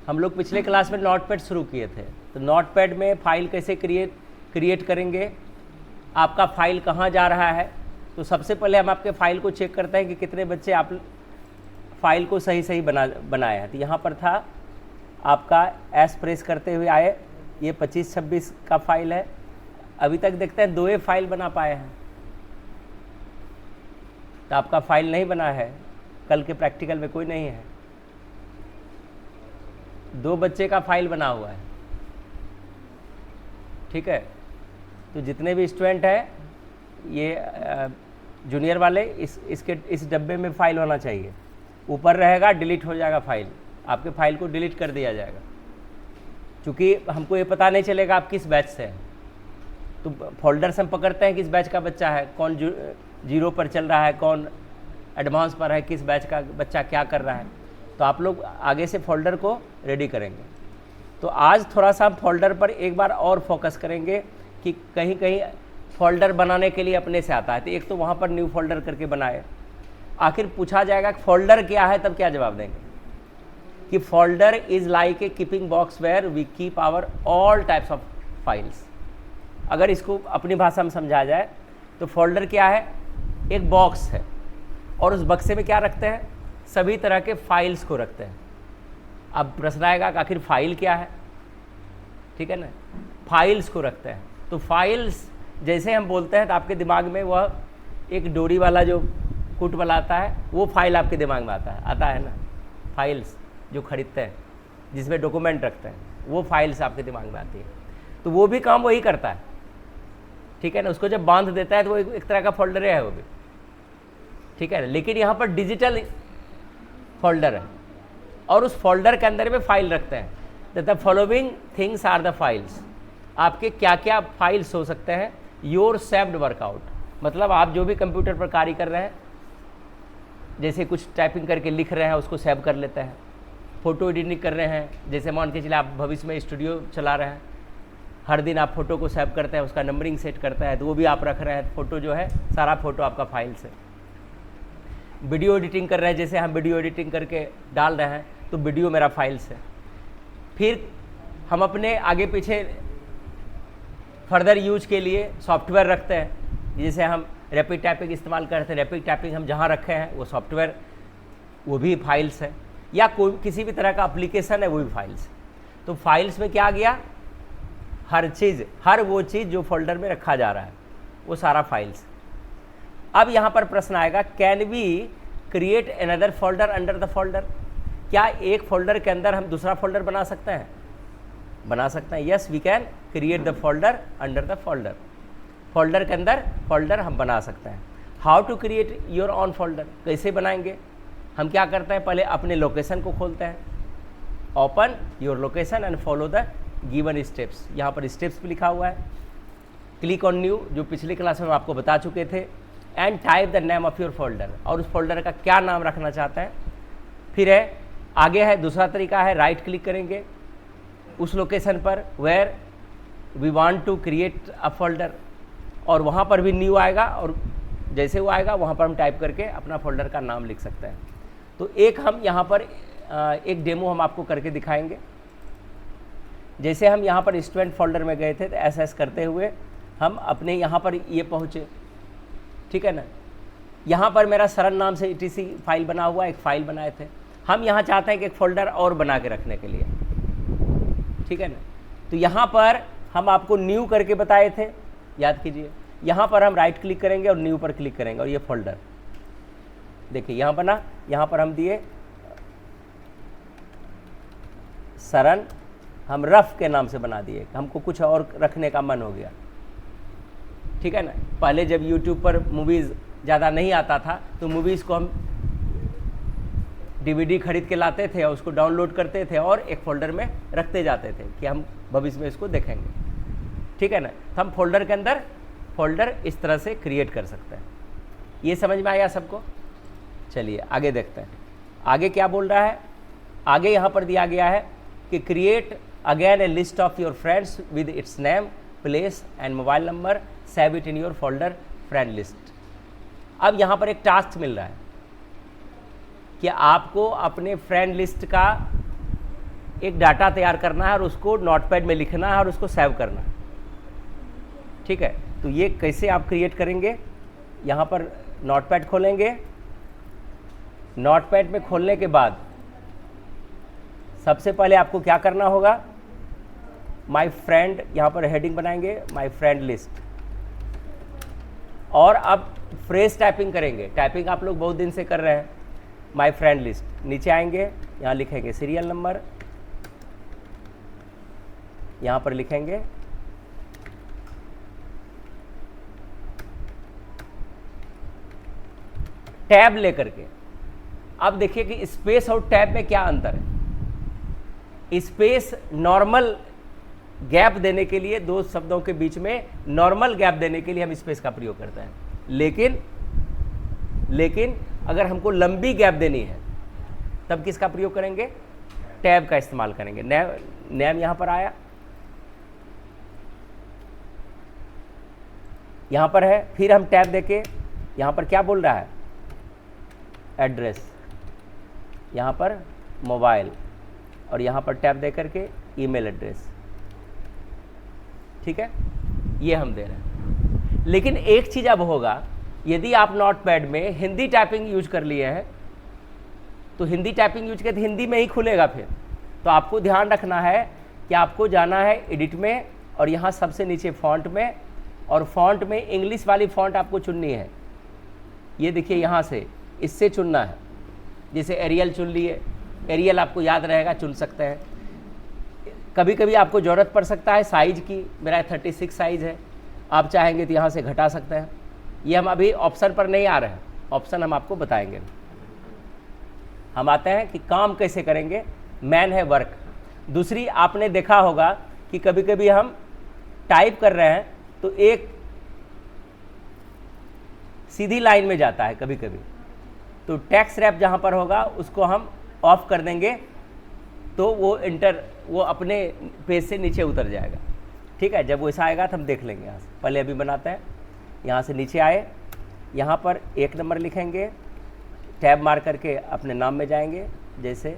हम लोग पिछले क्लास में नोटपैड शुरू किए थे। तो नोटपैड में फाइल कैसे क्रिएट करेंगे, आपका फाइल कहाँ जा रहा है। तो सबसे पहले हम आपके फाइल को चेक करते हैं कि कितने बच्चे आप फाइल को सही बनाए हैं। तो यहाँ पर था आपका एस प्रेस करते हुए आए, ये 25-26 का फाइल है। अभी तक देखते हैं 2 फाइल बना पाए हैं, तो आपका फाइल नहीं बना है, कल के प्रैक्टिकल में कोई नहीं है। 2 बच्चे का फाइल बना हुआ है, ठीक है। तो जितने भी स्टूडेंट हैं, ये जूनियर वाले, इस डब्बे में फाइल होना चाहिए। ऊपर रहेगा, डिलीट हो जाएगा फाइल, आपके फाइल को डिलीट कर दिया जाएगा, क्योंकि हमको ये पता नहीं चलेगा आप किस बैच से हैं। तो फोल्डर से हम पकड़ते हैं किस बैच का बच्चा है, कौन 0 पर चल रहा है, कौन एडवांस पर है, किस बैच का बच्चा क्या कर रहा है। तो आप लोग आगे से फोल्डर को रेडी करेंगे। तो आज थोड़ा सा हम फोल्डर पर एक बार और फोकस करेंगे कि कहीं कहीं फोल्डर बनाने के लिए अपने से आता है। तो एक तो वहाँ पर न्यू फोल्डर करके बनाए, आखिर पूछा जाएगा कि फोल्डर क्या है, तब क्या जवाब देंगे कि folder is like a keeping box where we keep our all types of files. अगर इसको अपनी भाषा में समझा जाए तो फोल्डर क्या है, एक बॉक्स है, और उस बक्से में क्या रखते हैं, सभी तरह के फाइल्स को रखते हैं। अब प्रश्न आएगा कि आखिर फाइल क्या है, ठीक है ना, फाइल्स को रखते हैं। तो फाइल्स जैसे हम बोलते हैं तो आपके दिमाग में वह एक डोरी वाला जो कुट वाला आता है, वो फाइल आपके दिमाग में आता है ना, फाइल्स जो खरीदते हैं जिसमें डॉक्यूमेंट रखते हैं, वो फाइल्स आपके दिमाग में आती है। तो वो भी काम वही करता है, ठीक है ना। उसको जब बांध देता है तो वो एक तरह का फोल्डर है वो भी, ठीक है ना। लेकिन यहाँ पर डिजिटल फोल्डर है, और उस फोल्डर के अंदर में फाइल रखते हैं। The following things are the files. आपके क्या क्या फाइल्स हो सकते हैं। योर सेव्ड वर्कआउट, मतलब आप जो भी कंप्यूटर पर कार्य कर रहे हैं, जैसे कुछ टाइपिंग करके लिख रहे हैं उसको सेव कर लेते हैं। फ़ोटो एडिटिंग कर रहे हैं, जैसे मान के चलिए आप भविष्य में स्टूडियो चला रहे हैं, हर दिन आप फ़ोटो को सेव करते हैं, उसका नंबरिंग सेट करता है, तो वो भी आप रख रहे हैं। फ़ोटो जो है सारा फ़ोटो आपका फाइल्स है। वीडियो एडिटिंग कर रहे हैं, जैसे हम वीडियो एडिटिंग करके डाल रहे हैं, तो वीडियो मेरा फाइल्स है। फिर हम अपने आगे पीछे फर्दर यूज के लिए सॉफ्टवेयर रखते हैं, जैसे हम रैपिड टाइपिंग इस्तेमाल करते हैं, रैपिड टाइपिंग हम जहाँ रखे हैं वो सॉफ्टवेयर, वो भी फाइल्स है। या कोई किसी भी तरह का एप्लीकेशन है, वो भी फाइल्स है। तो फाइल्स में क्या आ गया, हर चीज़, हर वो चीज़ जो फोल्डर में रखा जा रहा है वो सारा फाइल्स। अब यहाँ पर प्रश्न आएगा, can we create another folder under the folder. क्या एक फोल्डर के अंदर हम दूसरा फोल्डर बना सकते हैं? बना सकते हैं। Yes, we can create the folder under the folder. Folder के अंदर फोल्डर हम बना सकते हैं। How to create your own folder, कैसे बनाएंगे? हम क्या करते हैं, पहले अपने लोकेशन को खोलते हैं, open your location and follow the given steps. यहाँ पर स्टेप्स भी लिखा हुआ है। क्लिक ऑन न्यू, जो पिछली क्लास में हम आपको बता चुके थे, and type the name of your folder, और उस फोल्डर का क्या नाम रखना चाहते हैं। फिर है आगे है दूसरा तरीका है, राइट क्लिक करेंगे उस लोकेशन पर where we want to create a folder, और वहाँ पर भी न्यू आएगा, और जैसे वो आएगा वहाँ पर हम टाइप करके अपना फोल्डर का नाम लिख सकते हैं। तो एक हम यहाँ पर एक डेमो हम आपको करके दिखाएंगे। जैसे हम यहाँ पर स्टूडेंट फोल्डर में गए थे, तो ऐसा करते हुए हम अपने यहाँ पर ये पहुँचे, ठीक है ना। यहाँ पर मेरा सरन नाम से ETC फाइल बना हुआ, एक फ़ाइल बनाए थे। हम यहाँ चाहते हैं कि एक फ़ोल्डर और बना के रखने के लिए, ठीक है ना। तो यहाँ पर हम आपको न्यू करके बताए थे, याद कीजिए। यहाँ पर हम राइट क्लिक करेंगे और न्यू पर क्लिक करेंगे, और ये फोल्डर देखिए यहाँ बना। यहाँ पर हम दिए सरन, हम रफ के नाम से बना दिए, हमको कुछ और रखने का मन हो गया, ठीक है ना। पहले जब YouTube पर मूवीज़ ज़्यादा नहीं आता था, तो मूवीज़ को हम DVD खरीद के लाते थे और उसको डाउनलोड करते थे और एक फ़ोल्डर में रखते जाते थे कि हम भविष्य में इसको देखेंगे, ठीक है ना। तो हम फोल्डर के अंदर फोल्डर इस तरह से क्रिएट कर सकते हैं। ये समझ में आया सबको? चलिए आगे देखते हैं। आगे क्या बोल रहा है? आगे यहाँ पर दिया गया है कि create again A list of your friends with its name, place and mobile number, save it in your folder friend list. अब यहाँ पर एक टास्क मिल रहा है कि आपको अपने फ्रेंड लिस्ट का एक डाटा तैयार करना है और उसको नोटपैड में लिखना है और उसको सेव करना है। ठीक है, तो ये कैसे आप क्रिएट करेंगे, यहाँ पर नोटपैड खोलेंगे। नोटपैड में खोलने के बाद सबसे पहले आपको क्या करना होगा, माय फ्रेंड, यहाँ पर हेडिंग बनाएंगे माय फ्रेंड लिस्ट, और अब फ्रेश टाइपिंग करेंगे। टाइपिंग आप लोग बहुत दिन से कर रहे हैं। माय फ्रेंड लिस्ट, नीचे आएंगे, यहाँ लिखेंगे सीरियल नंबर, यहाँ पर लिखेंगे टैब लेकर के। अब देखिए कि स्पेस और टैब में क्या अंतर है। स्पेस नॉर्मल गैप देने के लिए, दो शब्दों के बीच में नॉर्मल गैप देने के लिए हम स्पेस का प्रयोग करते हैं, लेकिन अगर हमको लंबी गैप देनी है तब किसका प्रयोग करेंगे, टैब का इस्तेमाल करेंगे। नेम यहां पर आया, यहां पर है, फिर हम टैब देके यहां पर क्या बोल रहा है, एड्रेस, यहां पर मोबाइल, और यहां पर टैब दे करके ईमेल एड्रेस। ठीक है, ये हम दे रहे हैं। लेकिन एक चीज़ अब होगा, यदि आप नोटपैड में हिंदी टाइपिंग यूज कर लिए हैं तो हिंदी टाइपिंग यूज करके हिंदी में ही खुलेगा फिर। तो आपको ध्यान रखना है कि आपको जाना है एडिट में, और यहाँ सबसे नीचे फॉन्ट में, और फॉन्ट में इंग्लिश वाली फॉन्ट आपको चुननी है। ये देखिए यहाँ से इससे चुनना है, जैसे एरियल चुन लिए, एरियल आपको याद रहेगा, चुन सकते हैं। कभी कभी आपको ज़रूरत पड़ सकता है साइज़ की, मेरा 36 साइज़ है, आप चाहेंगे तो यहाँ से घटा सकते हैं। ये हम अभी ऑप्शन पर नहीं आ रहे हैं, ऑप्शन हम आपको बताएंगे। हम आते हैं कि काम कैसे करेंगे। मैन है वर्क। दूसरी, आपने देखा होगा कि कभी कभी हम टाइप कर रहे हैं तो एक सीधी लाइन में जाता है कभी कभी, तो टेक्स्ट रैप जहाँ पर होगा उसको हम ऑफ कर देंगे तो वो अपने पेज से नीचे उतर जाएगा। ठीक है, जब वैसा आएगा तो हम देख लेंगे। यहाँ से पहले अभी बनाते हैं, यहाँ से नीचे आए, यहाँ पर 1 नंबर लिखेंगे, टैब मार करके अपने नाम में जाएंगे। जैसे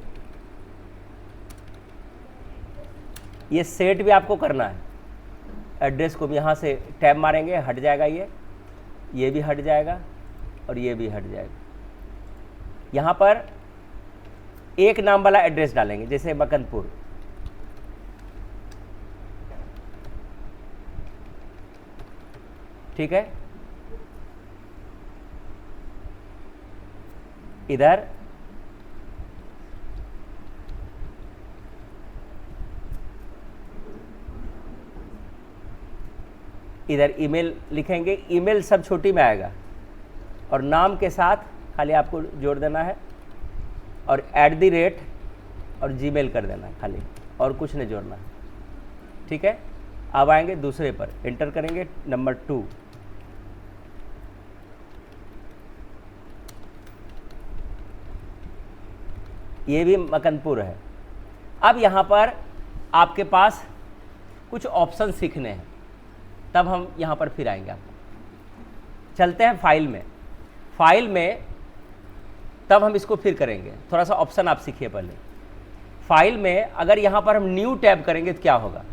ये सेट भी आपको करना है, एड्रेस को भी यहाँ से टैब मारेंगे, हट जाएगा, ये भी हट जाएगा और ये भी हट जाएगा। यहाँ पर एक नाम वाला एड्रेस डालेंगे, जैसे मकनपुर, ठीक है। इधर ईमेल लिखेंगे, ईमेल सब छोटी में आएगा, और नाम के साथ खाली आपको जोड़ देना है, और @ और जीमेल कर देना है खाली, और कुछ नहीं जोड़ना है। ठीक है, अब आएंगे दूसरे पर, एंटर करेंगे नंबर 2, ये भी मकनपुर है। अब यहाँ पर आपके पास कुछ ऑप्शन सीखने हैं, तब हम यहाँ पर फिर आएंगे। आपको चलते हैं फाइल में तब हम इसको फिर करेंगे। थोड़ा सा ऑप्शन आप सीखिए पहले। फाइल में अगर यहाँ पर हम न्यू टैब करेंगे तो क्या होगा,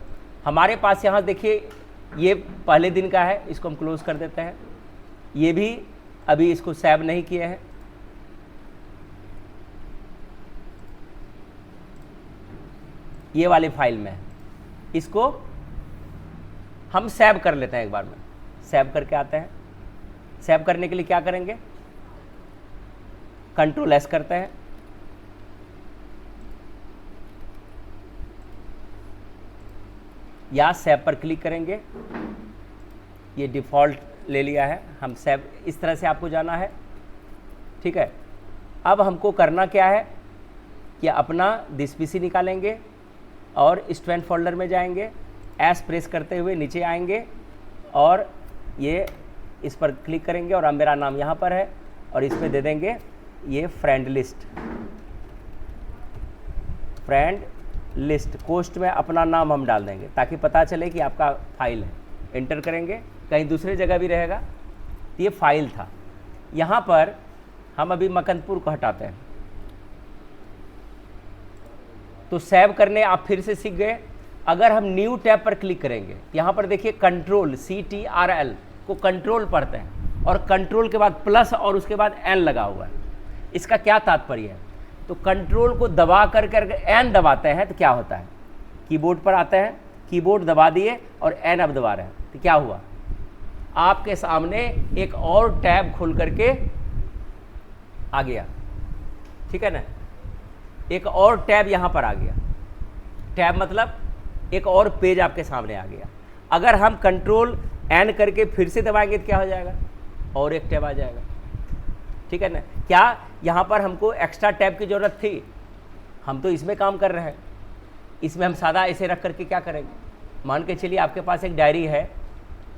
हमारे पास यहाँ देखिए ये पहले दिन का है, इसको हम क्लोज कर देते हैं। ये भी अभी इसको सेव नहीं किए हैं, ये वाली फाइल में है, इसको हम सेव कर लेते हैं। एक बार में सेव करके आते हैं। सेव करने के लिए क्या करेंगे, Ctrl+S करते हैं, या सेव पर क्लिक करेंगे। ये डिफ़ॉल्ट ले लिया है, हम सेव, इस तरह से आपको जाना है। ठीक है, अब हमको करना क्या है कि अपना दिस पीसी निकालेंगे और स्टूडेंट फोल्डर में जाएंगे, एस प्रेस करते हुए नीचे आएंगे और ये इस पर क्लिक करेंगे, और अब मेरा नाम यहाँ पर है और इसमें दे देंगे ये फ्रेंड लिस्ट। कोस्ट में अपना नाम हम डाल देंगे ताकि पता चले कि आपका फाइल है। एंटर करेंगे, कहीं दूसरी जगह भी रहेगा। ये फाइल था, यहाँ पर हम अभी मकनपुर को हटाते हैं। तो सेव करने आप फिर से सीख गए। अगर हम न्यू टैब पर क्लिक करेंगे, यहाँ पर देखिए कंट्रोल CTRL को कंट्रोल पढ़ते हैं और कंट्रोल के बाद प्लस और उसके बाद एन लगा हुआ है। इसका क्या तात्पर्य है? तो कंट्रोल को दबा कर एन दबाते हैं तो क्या होता है, कीबोर्ड पर आते हैं, कीबोर्ड दबा दिए और एन अब दबा रहे हैं तो क्या हुआ, आपके सामने एक और टैब खोल करके आ गया। ठीक है ना, एक और टैब यहाँ पर आ गया। टैब मतलब एक और पेज आपके सामने आ गया। अगर हम कंट्रोल एन करके फिर से दबाएंगे तो क्या हो जाएगा, और एक टैब आ जाएगा। ठीक है ना, क्या यहाँ पर हमको एक्स्ट्रा टैब की ज़रूरत थी? हम तो इसमें काम कर रहे हैं, इसमें हम सादा ऐसे रख करके क्या करेंगे? मान के चलिए आपके पास एक डायरी है,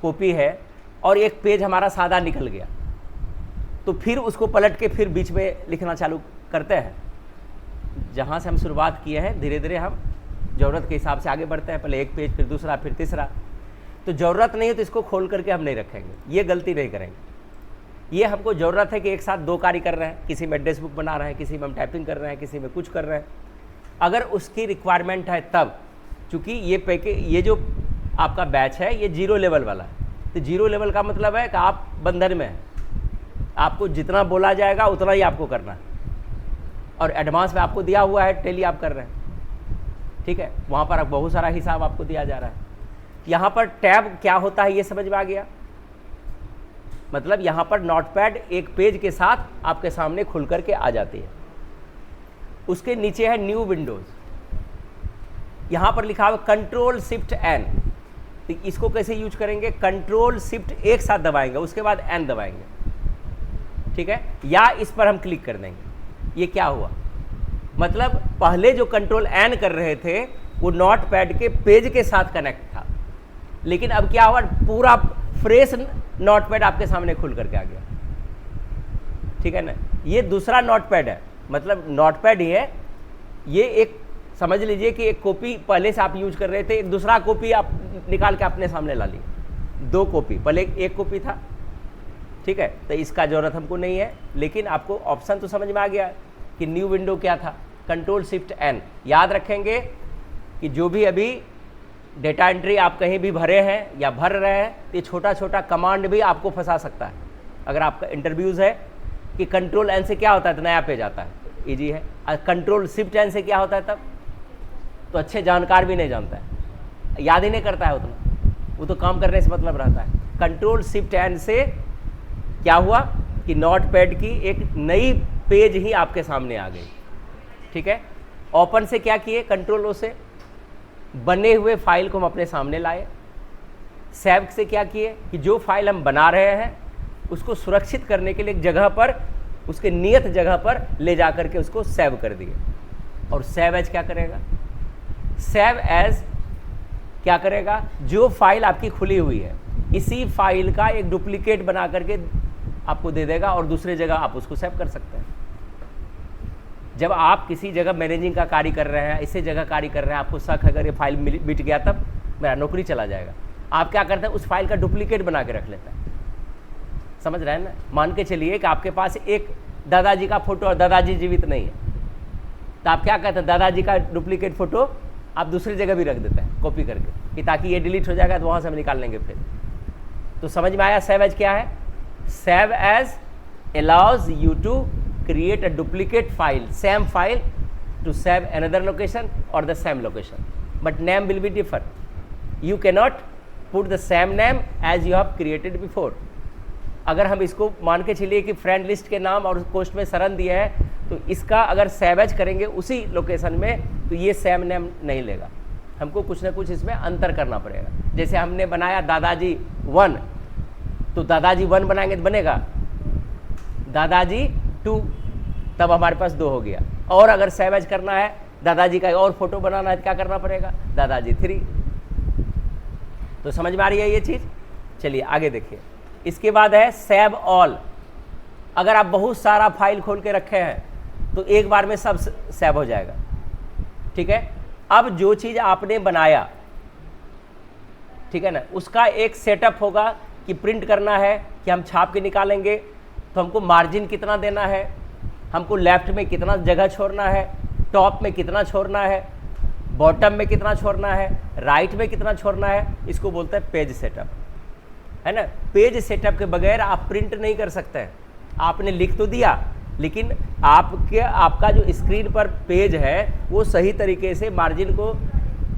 कॉपी है और एक पेज हमारा सादा निकल गया, तो फिर उसको पलट के फिर बीच में लिखना चालू करते हैं। जहाँ से हम शुरुआत किए हैं धीरे धीरे हम ज़रूरत के हिसाब से आगे बढ़ते हैं, पहले एक पेज फिर दूसरा फिर तीसरा। तो ज़रूरत नहीं है तो इसको खोल करके हम नहीं रखेंगे, ये गलती नहीं करेंगे। ये हमको ज़रूरत है कि एक साथ 2 कार्य कर रहे हैं, किसी में एड्रेस बुक बना रहे हैं, किसी में हम टाइपिंग कर रहे हैं, किसी में कुछ कर रहे हैं। अगर उसकी रिक्वायरमेंट है तब, चूँकि ये जो आपका बैच है ये 0 लेवल वाला है, तो 0 लेवल का मतलब है कि आप बंधन में हैं, आपको जितना बोला जाएगा उतना ही आपको करना है, और एडवांस में आपको दिया हुआ है, टेली आप कर रहे हैं। ठीक है, वहाँ पर बहुत सारा हिसाब आपको दिया जा रहा है। यहाँ पर टैब क्या होता है ये समझ में आ गया? मतलब यहाँ पर नोटपैड एक पेज के साथ आपके सामने खुल करके आ जाती है। उसके नीचे है न्यू विंडोज, यहाँ पर लिखा हुआ कंट्रोल शिफ्ट एन। तो इसको कैसे यूज करेंगे? कंट्रोल शिफ्ट एक साथ दबाएंगे, उसके बाद एन दबाएंगे। ठीक है, या इस पर हम क्लिक कर देंगे। ये क्या हुआ, मतलब पहले जो कंट्रोल एन कर रहे थे वो नोटपैड के पेज के साथ कनेक्ट था, लेकिन अब क्या हुआ, पूरा फ्रेश नोटपैड आपके सामने खुल करके आ गया। ठीक है ना, ये दूसरा नोटपैड है, मतलब नोटपैड ही है ये। एक समझ लीजिए कि एक कॉपी पहले से आप यूज कर रहे थे, एक दूसरा कॉपी आप निकाल के अपने सामने ला ली, 2 कॉपी, पहले एक कॉपी था। ठीक है, तो इसका ज़रूरत हमको नहीं है, लेकिन आपको ऑप्शन तो समझ में आ गया कि न्यू विंडो क्या था, कंट्रोल शिफ्ट एन। याद रखेंगे कि जो भी अभी डेटा एंट्री आप कहीं भी भरे हैं या भर रहे हैं, तो ये छोटा छोटा कमांड भी आपको फंसा सकता है। अगर आपका इंटरव्यूज़ है कि कंट्रोल एन से क्या होता है तो नया पेज आता है, ईजी है। और कंट्रोल शिफ्ट एन से क्या होता है तब, तो अच्छे जानकार भी नहीं जानता है, याद ही नहीं करता है उतना, वो तो काम करने से मतलब रहता है। कंट्रोल शिफ्ट एन से क्या हुआ कि नोटपैड की एक नई पेज ही आपके सामने आ गई। ठीक है, ओपन से क्या किए, कंट्रोल ओ से बने हुए फाइल को हम अपने सामने लाए। सेव से क्या किए कि जो फाइल हम बना रहे हैं उसको सुरक्षित करने के लिए एक जगह पर, उसके नियत जगह पर ले जा करके उसको सेव कर दिए। और सेव एज क्या करेगा, सेव एज क्या करेगा, जो फाइल आपकी खुली हुई है इसी फाइल का एक डुप्लीकेट बना करके आपको दे देगा और दूसरे जगह आप उसको सेव कर सकते हैं। जब आप किसी जगह मैनेजिंग का कार्य कर रहे हैं, इसी जगह कार्य कर रहे हैं, आपको शक अगर ये फाइल मिट गया तब मेरा नौकरी चला जाएगा, आप क्या करते हैं, उस फाइल का डुप्लीकेट बना के रख लेते हैं। समझ रहे हैं ना? मान के चलिए कि आपके पास एक दादाजी का फोटो और दादाजी जीवित नहीं है, तो आप क्या कहते हैं, दादाजी का डुप्लीकेट फोटो आप दूसरी जगह भी रख देते हैं कॉपी करके, कि ताकि ये डिलीट हो जाएगा तो वहाँ से हम निकाल लेंगे फिर। तो समझ में आया सेव एज क्या है? Save as allows you to create a duplicate file, same file to save another location or the same location, but name will be different. You cannot put the same name as you have created before. अगर हम इसको मान के चलिए कि friend list के नाम और पोस्ट में शरण दिया है, तो इसका अगर सेव एज करेंगे उसी लोकेशन में तो ये सेम नेम नहीं लेगा, हमको कुछ ना कुछ इसमें अंतर करना पड़ेगा। जैसे हमने बनाया दादाजी 1, तो दादाजी 1 बनाएंगे तो बनेगा दादाजी 2, तब हमारे पास 2 हो गया। और अगर सेव एज करना है, दादाजी का और फोटो बनाना है तो क्या करना पड़ेगा, दादाजी 3। तो समझ में आ रही है ये चीज़? चलिए आगे देखिए। इसके बाद है सेव ऑल। अगर आप बहुत सारा फाइल खोल के रखे हैं तो एक बार में सब सेव हो जाएगा। ठीक है, अब जो चीज़ आपने बनाया, ठीक है ना, उसका एक सेटअप होगा कि प्रिंट करना है कि हम छाप के निकालेंगे, तो हमको मार्जिन कितना देना है, हमको लेफ्ट में कितना जगह छोड़ना है, टॉप में कितना छोड़ना है, बॉटम में कितना छोड़ना है, राइट में कितना छोड़ना है, इसको बोलते हैं पेज सेटअप, है ना। पेज सेटअप के बगैर आप प्रिंट नहीं कर सकते हैं। आपने लिख तो दिया, लेकिन आपका जो स्क्रीन पर पेज है वो सही तरीके से मार्जिन को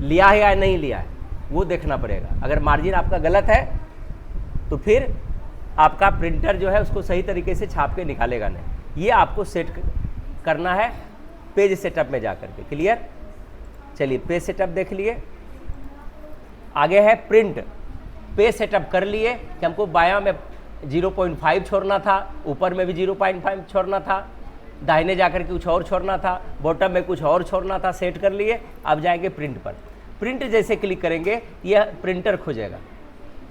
लिया है या नहीं लिया है, वो देखना पड़ेगा। अगर मार्जिन आपका गलत है तो फिर आपका प्रिंटर जो है उसको सही तरीके से छाप के निकालेगा नहीं। ये आपको सेट करना है पेज सेटअप में जाकर के। क्लियर? चलिए पेज सेटअप देख लिए। आगे है प्रिंट। पेज सेटअप कर लिए कि हमको बायां में 0.5 छोड़ना था, ऊपर में भी 0.5 छोड़ना था, दाहिने जाकर के कुछ और छोड़ना था, बॉटम में कुछ और छोड़ना था, सेट कर लिए। अब जाएंगे प्रिंट पर। प्रिंट जैसे क्लिक करेंगे यह प्रिंटर खुजेगा।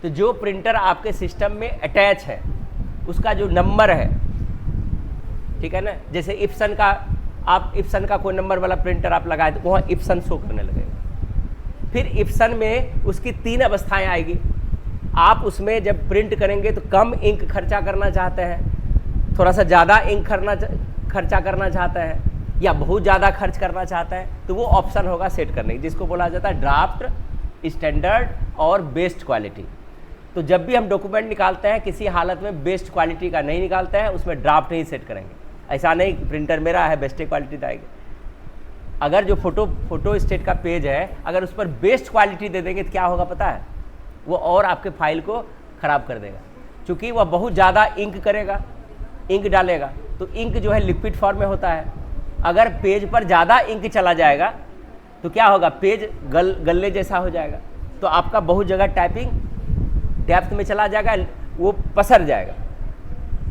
तो जो प्रिंटर आपके सिस्टम में अटैच है उसका जो नंबर है, ठीक है ना, जैसे इप्सन का, आप इप्सन का कोई नंबर वाला प्रिंटर आप लगाए तो वहाँ इप्सन शो करने लगेगा। फिर इप्सन में उसकी 3 अवस्थाएं आएगी। आप उसमें जब प्रिंट करेंगे तो कम इंक खर्चा करना चाहते हैं, थोड़ा सा ज़्यादा इंक खर्चा करना चाहते हैं, या बहुत ज़्यादा खर्च करना चाहते हैं, तो वो ऑप्शन होगा सेट करने की, जिसको बोला जाता है ड्राफ्ट, स्टैंडर्ड और बेस्ट क्वालिटी। तो जब भी हम डॉक्यूमेंट निकालते हैं किसी हालत में बेस्ट क्वालिटी का नहीं निकालते हैं, उसमें ड्राफ्ट नहीं सेट करेंगे। ऐसा नहीं प्रिंटर मेरा है बेस्ट क्वालिटी का आएगी। अगर जो फोटो स्टेट का पेज है, अगर उस पर बेस्ट क्वालिटी दे देंगे तो क्या होगा पता है, वो और आपके फाइल को ख़राब कर देगा, क्योंकि वह बहुत ज़्यादा इंक करेगा, इंक डालेगा। तो इंक जो है लिक्विड फॉर्म में होता है। अगर पेज पर ज़्यादा इंक चला जाएगा तो क्या होगा, पेज गल्ले जैसा हो जाएगा। तो आपका बहुत जगह टाइपिंग डेप्थ में चला जाएगा, वो पसर जाएगा।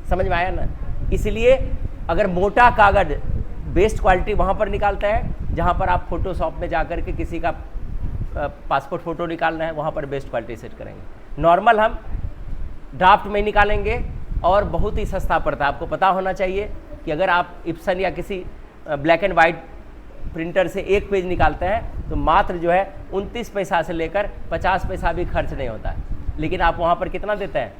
समझ में आया ना? इसलिए अगर मोटा कागज़ बेस्ट क्वालिटी वहाँ पर निकालता है जहाँ पर आप फोटोशॉप में जाकर के किसी का पासपोर्ट फ़ोटो निकालना है, वहाँ पर बेस्ट क्वालिटी सेट करेंगे। नॉर्मल हम ड्राफ्ट में निकालेंगे और बहुत ही सस्ता पड़ता है। आपको पता होना चाहिए कि अगर आप इप्सन या किसी ब्लैक एंड वाइट प्रिंटर से एक पेज निकालते हैं तो मात्र जो है 29 पैसा से लेकर 50 पैसा भी खर्च नहीं होता है। लेकिन आप वहाँ पर कितना देते हैं,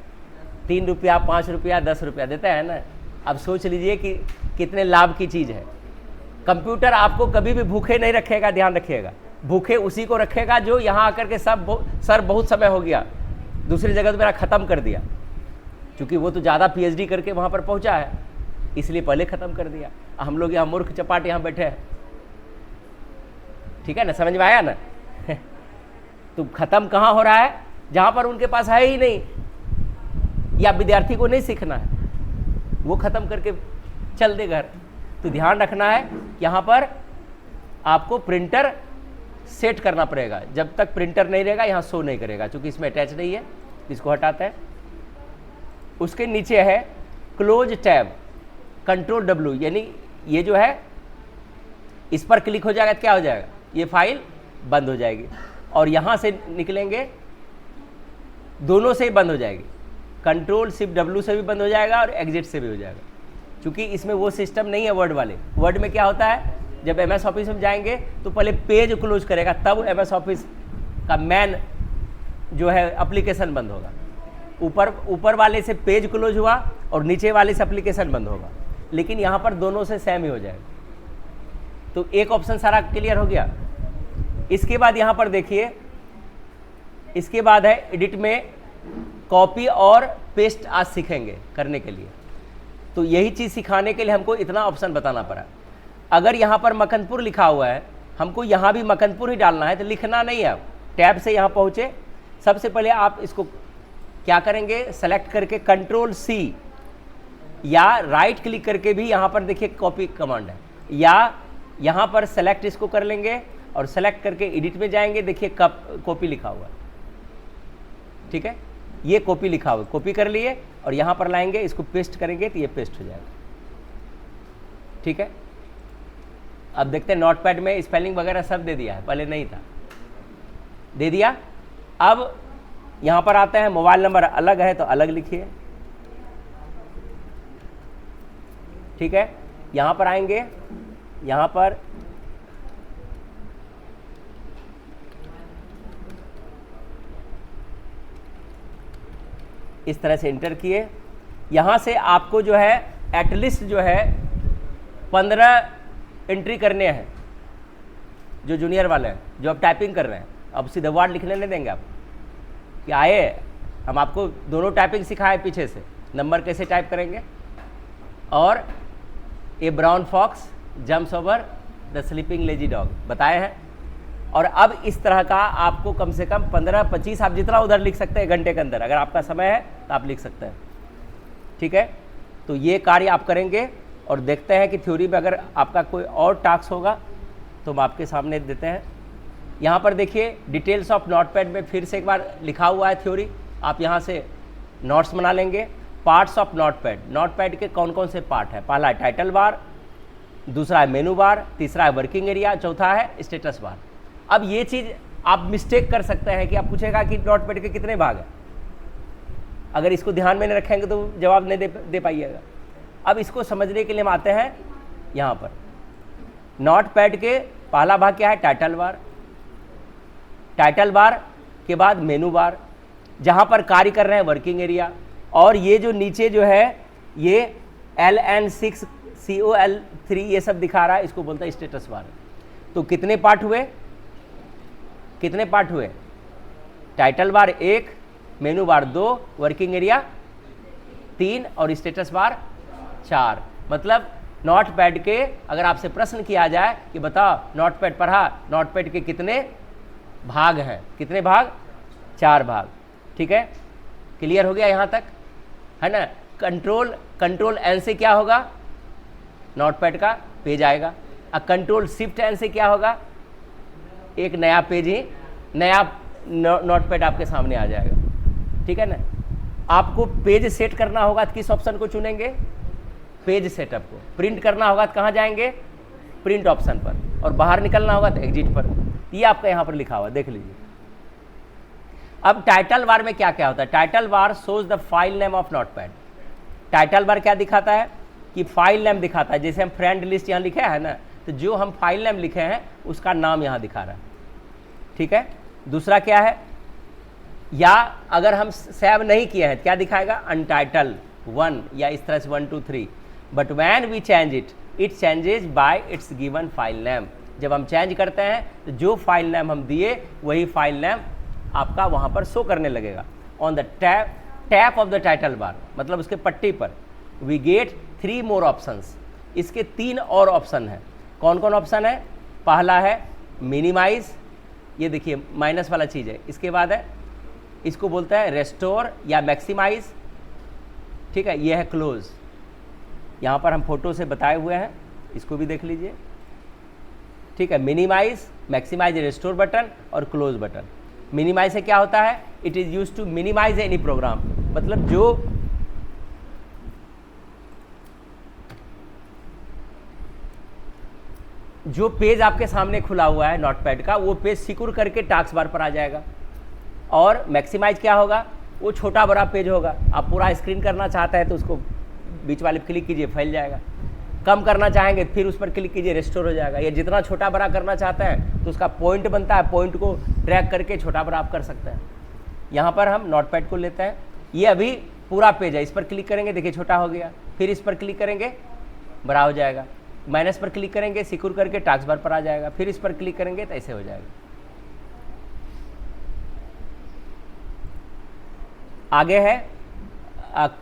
3 रुपया, 5 रुपया, 10 रुपया देते हैं ना। अब सोच लीजिए कि कितने लाभ की चीज़ है। कंप्यूटर आपको कभी भी भूखे नहीं रखेगा, ध्यान रखिएगा। भूखे उसी को रखेगा जो यहाँ आकर के सर बहुत समय हो गया, दूसरी जगह तो मेरा ख़त्म कर दिया, क्योंकि वो तो ज़्यादा PhD करके वहाँ पर पहुँचा है, इसलिए पहले ख़त्म कर दिया। हम लोग यहाँ मूर्ख चपाट यहाँ बैठे हैं, ठीक है ना, समझ में आया ना? तो ख़त्म कहाँ हो रहा है, जहाँ पर उनके पास है ही नहीं या विद्यार्थी को नहीं सीखना है, वो ख़त्म करके चल दे घर। तो ध्यान रखना है, यहाँ पर आपको प्रिंटर सेट करना पड़ेगा। जब तक प्रिंटर नहीं रहेगा यहाँ शो नहीं करेगा, क्योंकि इसमें अटैच नहीं है, इसको हटाते हैं। उसके नीचे है क्लोज टैब, कंट्रोल W, यानी ये जो है इस पर क्लिक हो जाएगा तो क्या हो जाएगा, ये फाइल बंद हो जाएगी। और यहाँ से निकलेंगे, दोनों से ही बंद हो जाएगी, कंट्रोल शिफ्ट W से भी बंद हो जाएगा और एग्जिट से भी हो जाएगा, क्योंकि इसमें वो सिस्टम नहीं है वर्ड वाले। वर्ड में क्या होता है, जब MS ऑफिस में जाएंगे तो पहले पेज क्लोज करेगा, तब MS ऑफिस का मेन जो है एप्लीकेशन बंद होगा। ऊपर वाले से पेज क्लोज हुआ और नीचे वाले से एप्लीकेशन बंद होगा, लेकिन यहाँ पर दोनों से सेम ही हो जाएगा। तो एक ऑप्शन सारा क्लियर हो गया। इसके बाद यहाँ पर देखिए, इसके बाद है एडिट में कॉपी और पेस्ट आज सीखेंगे करने के लिए। तो यही चीज़ सिखाने के लिए हमको इतना ऑप्शन बताना पड़ा। अगर यहाँ पर मकनपुर लिखा हुआ है, हमको यहाँ भी मकनपुर ही डालना है, तो लिखना नहीं है। टैब से यहाँ पहुँचे, सबसे पहले आप इसको क्या करेंगे, सेलेक्ट करके कंट्रोल C या राइट क्लिक करके भी यहाँ पर देखिए कॉपी कमांड है, या यहाँ पर सेलेक्ट इसको कर लेंगे और सेलेक्ट करके एडिट में जाएंगे, देखिए कॉपी लिखा हुआ है, ठीक है, ये कॉपी लिखा हुआ है, कॉपी कर लिए और यहाँ पर लाएंगे, इसको पेस्ट करेंगे तो ये पेस्ट हो जाएगा, ठीक है। अब देखते हैं नोटपैड में स्पेलिंग वगैरह सब दे दिया है, पहले नहीं था, दे दिया। अब यहाँ पर आते हैं, मोबाइल नंबर अलग है तो अलग लिखिए, ठीक है। यहाँ पर आएंगे, यहाँ पर इस तरह से इंटर किए। यहाँ से आपको जो है एटलीस्ट जो है 15 एंट्री करने हैं। जो जूनियर वाले हैं, जो अब टाइपिंग कर रहे हैं, अब सीधे वर्ड लिखने नहीं देंगे आप कि आए हम आपको दोनों टाइपिंग सिखाए पीछे से, नंबर कैसे टाइप करेंगे और a brown fox jumps over the sleeping lazy dog बताए हैं। और अब इस तरह का आपको कम से कम 15-25 आप जितना उधर लिख सकते हैं घंटे के अंदर, अगर आपका समय है तो आप लिख सकते हैं। ठीक है, तो ये कार्य आप करेंगे और देखते हैं कि थ्योरी में अगर आपका कोई और टास्क होगा तो हम आपके सामने देते हैं। यहाँ पर देखिए डिटेल्स ऑफ नोटपैड में फिर से एक बार लिखा हुआ है थ्योरी, आप यहाँ से नोट्स बना लेंगे। पार्ट्स ऑफ नोटपैड, नोटपैड के कौन कौन से पार्ट है, पहला है टाइटल बार, दूसरा है मेनू बार, तीसरा है वर्किंग एरिया, चौथा है स्टेटस बार। अब ये चीज़ आप मिस्टेक कर सकते हैं कि आप पूछेगा कि नोटपैड के कितने भाग हैं, अगर इसको ध्यान में नहीं रखेंगे तो जवाब नहीं दे पाइएगा। अब इसको समझने के लिए हम आते हैं यहाँ पर, नोटपैड के पहला भाग क्या है, टाइटल बार, टाइटल बार के बाद मेनू बार, जहाँ पर कार्य कर रहे हैं वर्किंग एरिया, और ये जो नीचे जो है ये LN6 COL3 ये सब दिखा रहा है, इसको बोलता है स्टेटस बार। तो कितने पार्ट हुए, कितने पार्ट हुए, टाइटल बार 1, मेनू बार 2, वर्किंग एरिया 3 और स्टेटस बार 4। मतलब नोटपैड के अगर आपसे प्रश्न किया जाए कि बताओ नोटपैड पढ़ा, नोटपैड के कितने भाग हैं, कितने भाग, 4 भाग। ठीक है, क्लियर हो गया यहाँ तक, है ना। कंट्रोल N से क्या होगा, नोटपैड का पेज आएगा। अब कंट्रोल शिफ्ट N से क्या होगा, एक नया पेज ही, नया नोटपैड आपके सामने आ जाएगा। ठीक है ना। आपको पेज सेट करना होगा तो किस ऑप्शन को चुनेंगे, पेज सेटअप को। प्रिंट करना होगा तो कहाँ जाएंगे, प्रिंट ऑप्शन पर, और बाहर निकलना होगा तो एग्जिट पर। ये आपका यहाँ पर लिखा हुआ देख लीजिए। अब टाइटल बार में क्या क्या होता है, title bar shows the file name of notepad. Title bar क्या दिखाता है कि फाइल नेम दिखाता है, जैसे हम फ्रेंड लिस्ट यहाँ लिखे है ना, तो जो हम फाइल नेम लिखे हैं उसका नाम यहाँ दिखा रहा है। ठीक है, दूसरा क्या है, या अगर हम सेव नहीं किए हैं क्या दिखाएगा, अनटाइटल 1 या इस तरह से 1 2 3, but when we change it changes by its given file name. जब हम चेंज करते हैं तो जो फाइल नेम हम दिए वही फाइल नेम आपका वहाँ पर शो करने लगेगा। On the tap of the title bar, मतलब उसके पट्टी पर, वी गेट 3 मोर ऑप्शंस। इसके 3 और ऑप्शन हैं। कौन कौन ऑप्शन है, पहला है मिनिमाइज, ये देखिए माइनस वाला चीज़ है। इसके बाद है, इसको बोलता है रेस्टोर या मैक्सिमाइज। ठीक है, ये है क्लोज, यहाँ पर हम फोटो से बताए हुए हैं, इसको भी देख लीजिए। ठीक है, मिनिमाइज, मैक्सिमाइज, रेस्टोर बटन और क्लोज बटन। मिनिमाइज से क्या होता है, it is use to minimise any program, मतलब जो पेज आपके सामने खुला हुआ है नोटपैड का, वो पेज सिक्योर करके टास्क बार पर आ जाएगा। और मैक्सिमाइज क्या होगा, वो छोटा बड़ा पेज होगा, आप पूरा स्क्रीन करना चाहते हैं तो उसको बीच वाले क्लिक कीजिए, फैल जाएगा। कम करना चाहेंगे फिर उस पर क्लिक कीजिए, रेस्टोर हो जाएगा। या जितना छोटा बड़ा करना चाहते हैं तो उसका पॉइंट बनता है, पॉइंट को ड्रैग करके छोटा बड़ा आप कर सकते हैं। यहाँ पर हम नोटपैड को लेते हैं, ये अभी पूरा पेज है, इस पर क्लिक करेंगे देखिए छोटा हो गया, फिर इस पर क्लिक करेंगे बड़ा हो जाएगा, माइनस पर क्लिक करेंगे सिक्योर करके टास्क बार पर आ जाएगा, फिर इस पर क्लिक करेंगे तो ऐसे हो जाएगा। आगे है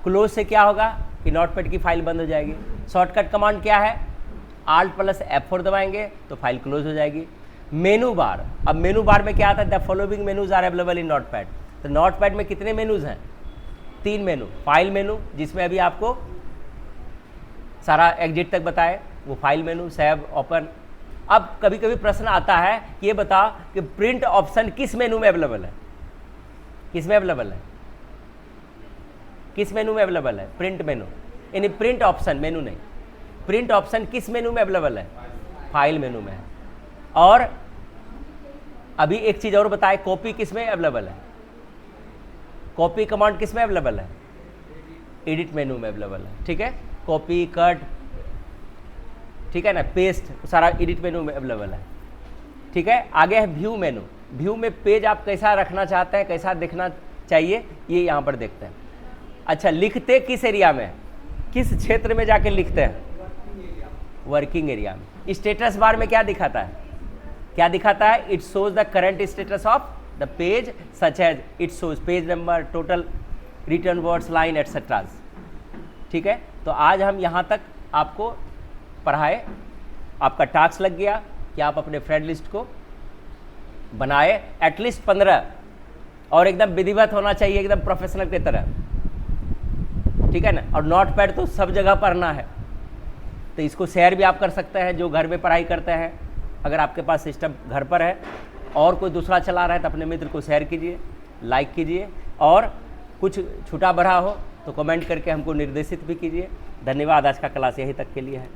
क्लोज से क्या होगा कि नोटपैड की फाइल बंद हो जाएगी। शॉर्टकट कमांड क्या है, Alt+ F4 दबाएंगे तो फाइल क्लोज हो जाएगी। मेनू बार, अब मेनू बार में क्या आता है, the following menus are available in Notepad. तो नोटपैड में कितने मेनूज हैं, 3 मेनू। फाइल मेनू जिसमें अभी आपको सारा एग्जिट तक बताए, वो फाइल मेनू, सेव, ओपन। अब कभी कभी प्रश्न आता है कि ये बता कि प्रिंट ऑप्शन किस मेनू में अवेलेबल है, किस में अवेलेबल है, किस मेनू में अवेलेबल है, प्रिंट मेनू, यानी प्रिंट ऑप्शन, मेनू नहीं, प्रिंट ऑप्शन किस मेनू में अवेलेबल है, फाइल मेनू में है। और अभी एक चीज़ और बताए, कॉपी किस में अवेलेबल है, कॉपी कमांड किस में अवेलेबल है, एडिट मेनू में अवेलेबल है। ठीक है, कॉपी, कट, ठीक है ना, पेस्ट, सारा एडिट मेनू में अवेलेबल है। ठीक है, आगे है व्यू मेनू। व्यू में पेज आप कैसा रखना चाहते हैं, कैसा दिखना चाहिए, ये यहाँ पर देखते हैं। अच्छा, लिखते किस एरिया में, किस क्षेत्र में जाके लिखते हैं, वर्किंग एरिया में। स्टेटस बार में क्या दिखाता है, क्या दिखाता है? It shows the current status of the page such as it shows page number, total return words, line etcetera. ठीक है, तो आज हम यहाँ तक आपको पढ़ाए। आपका टास्क लग गया कि आप अपने फ्रेंड लिस्ट को बनाए, एटलीस्ट 15, और एकदम विधिवत होना चाहिए, एकदम प्रोफेशनल की तरह। ठीक है ना, और नोट पैड तो सब जगह पढ़ना है। तो इसको शेयर भी आप कर सकते हैं जो घर में पढ़ाई करते हैं। अगर आपके पास सिस्टम घर पर है और कोई दूसरा चला रहा है तो अपने मित्र को शेयर कीजिए, लाइक कीजिए, और कुछ छूटा बढ़ा हो तो कमेंट करके हमको निर्देशित भी कीजिए। धन्यवाद। आज का क्लास यहीं तक के लिए है।